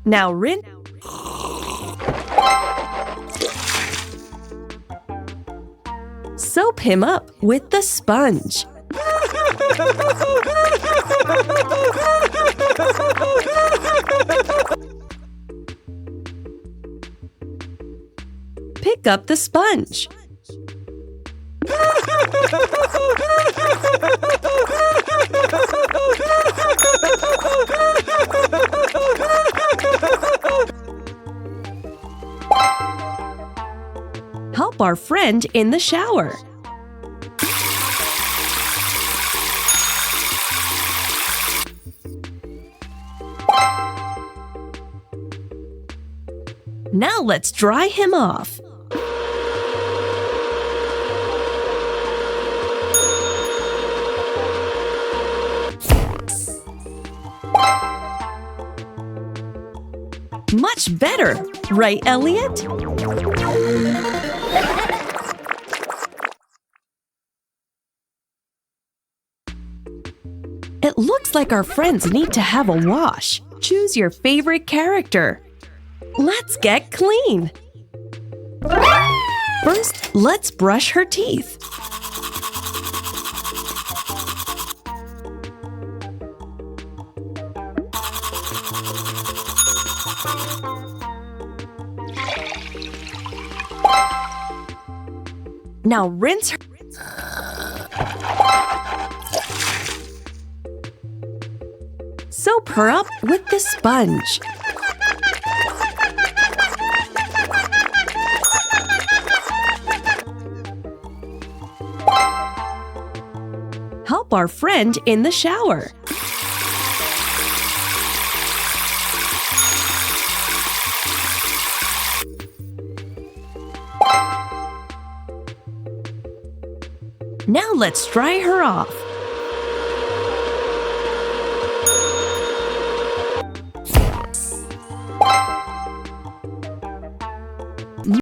Now rinse. Soap him up with the sponge. Pick up the sponge. Help our friend in the shower. Now let's dry him off. Much better, right, Elliot? It looks like our friends need to have a wash. Choose your favorite character. Let's get clean. First, let's brush her teeth. Now rinse her. Soap her up with the sponge. Help our friend in the shower. Now let's dry her off.